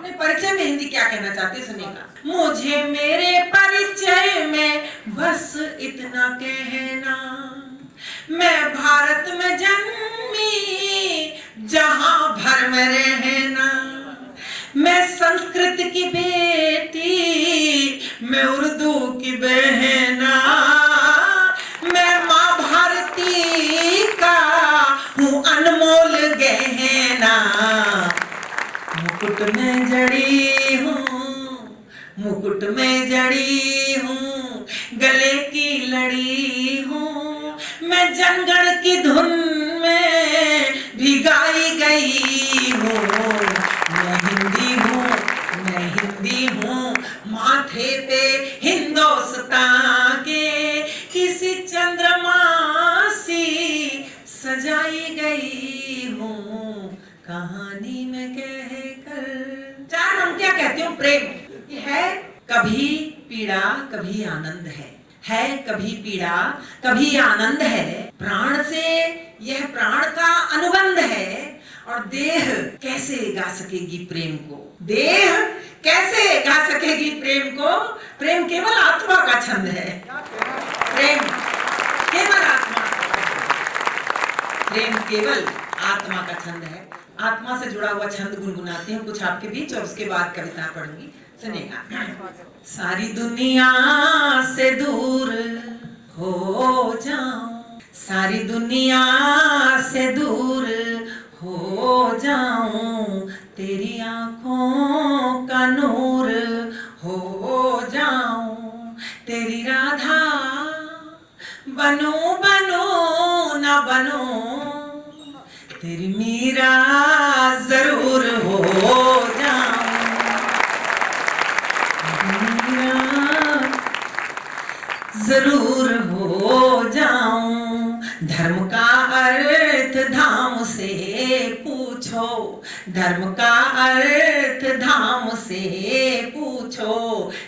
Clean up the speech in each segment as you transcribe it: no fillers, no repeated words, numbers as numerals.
अपने परिचय में हिंदी क्या कहना चाहते सुनिएगा। मुझे मेरे परिचय में बस इतना कहना, मैं भारत में जन्मी जहां भर में रहना, मैं संस्कृत की बेटी मैं उर्दू की बहना, मैं माँ भारती का हूँ अनमोल गहना, मुकुट में जड़ी हूँ, मुकुट में जड़ी हूँ, गले की लड़ी हूँ, मैं जनगण की धुन में भी गाई गई हूँ, मैं हिंदी हूँ, मैं हिंदी हूँ, माथे पे हिंदुस्तान के किसी चंद्रमा सी सजाई गई हूँ, कहानी में कहकर। चार पंक्तियां कहती हूँ प्रेम है, कभी पीड़ा कभी आनंद है कभी पीड़ा कभी आनंद है, प्राण से यह प्राण का अनुबंध है, और देह कैसे गा सकेगी प्रेम को, देह कैसे गा सकेगी प्रेम को, प्रेम केवल आत्मा का छंद है, प्रेम केवल आत्मा, प्रेम केवल आत्मा का छंद है। आत्मा से जुड़ा हुआ छंद गुनगुनाती हूँ कुछ आपके बीच और उसके बाद कविता पढ़ूंगी, सुनिएगा। सारी दुनिया से दूर हो जाऊं, सारी दुनिया से दूर हो जाऊं, तेरी आंखों का नूर हो जाऊं, तेरी राधा बनूं बनूं ना बनूं, तेरी मीरा जरूर हो जाऊं, जरूर हो जाऊं, धर्म का अर्थ धाम से पूछो, धर्म का अर्थ धाम से पूछो,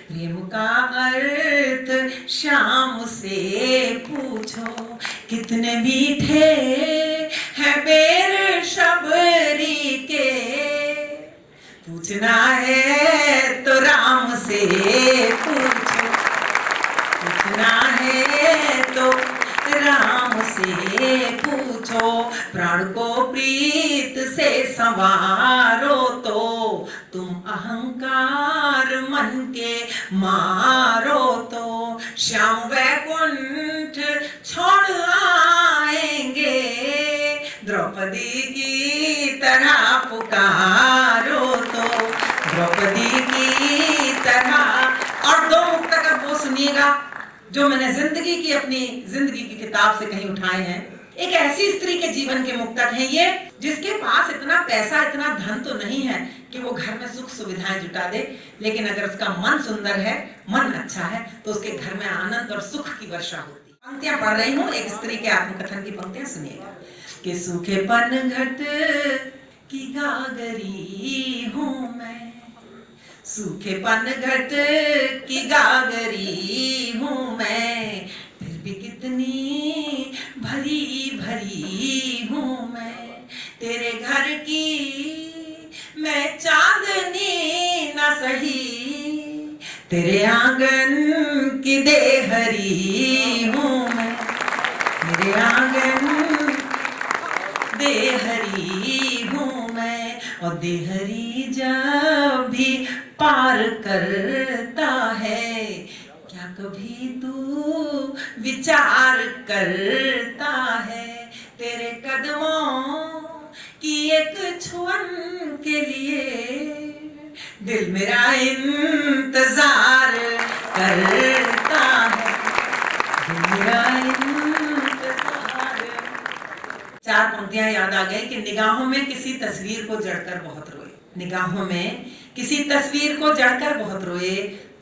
प्रेम का अर्थ शाम से पूछो, कितने मीठे हैं बेर शबरी के, पूछना है तो राम से पूछो, पूछना है तो राम से पूछो, प्राण को प्रीत से संवारो तो तुम अहंकार मन के मारो तो, श्याम वैकुंठ छोड़ आएंगे, द्रौपदी की तरह पुकारो तो, द्रौपदी की तरह। और दो मुक्तक अब वो सुनिएगा जो मैंने जिंदगी की अपनी जिंदगी की किताब से कहीं उठाए हैं। एक ऐसी स्त्री के जीवन के मुक्तक हैं ये जिसके पास इतना पैसा इतना धन तो नहीं है कि वो घर में सुख सुविधाएं जुटा दे, लेकिन अगर उसका मन सुंदर है, मन अच्छा है, तो उसके घर में आनंद और सुख की वर्षा होती। पंक्तियां पढ़ रही हूँ एक स्त्री के आत्मकथन की पंक्तियां सुनिएगा। कि सूखे पनघट की गागरी हूँ मैं, सूखे पनघट की गागरी हूँ मैं, फिर भी कितनी भरी भरी हूँ मैं, तेरे घर की मैं चांदनी न सही, तेरे आंगन की देहरी हूँ मैं, तेरे आंगन देहरी हूँ मैं, और देहरी जब भी पार करता है, क्या कभी तू विचार करता है, तेरे कदमों की एक छुअन के लिए दिल मेरा इंतजार करता है, दिल मेरा इंतजार। चार पंक्तियां याद आ गई कि निगाहों में किसी तस्वीर को जड़कर बहुत रोए, निगाहों में किसी तस्वीर को जड़कर बहुत रोए,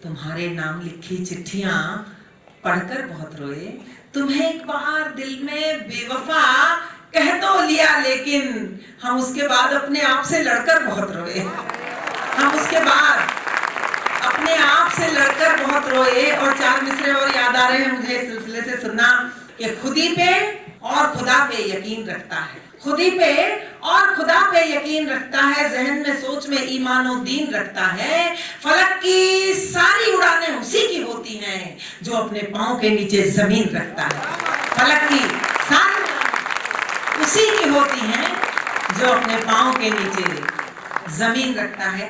तुम्हारे नाम लिखी चिट्ठियां पढ़कर बहुत रोए, तुम्हें एक बार दिल में बेवफा कह तो लिया, लेकिन हम उसके बाद अपने आप से लड़कर बहुत रोए, हम उसके बाद अपने आप से लड़कर बहुत रोए। और चार मिसरे और याद आ रहे हैं मुझे इस सिलसिले से सुनना कि खुदी पे और खुदा पे यकीन रखता है, खुदी पे और खुदा पे यकीन रखता है, जहन में सोच में ईमान और दीन रखता है, फलक की सारी उड़ानें उसी की होती हैं जो अपने पांव के नीचे जमीन रखता है। फलक की सारी उसी की होती हैं जो अपने पांव के नीचे जमीन रखता है।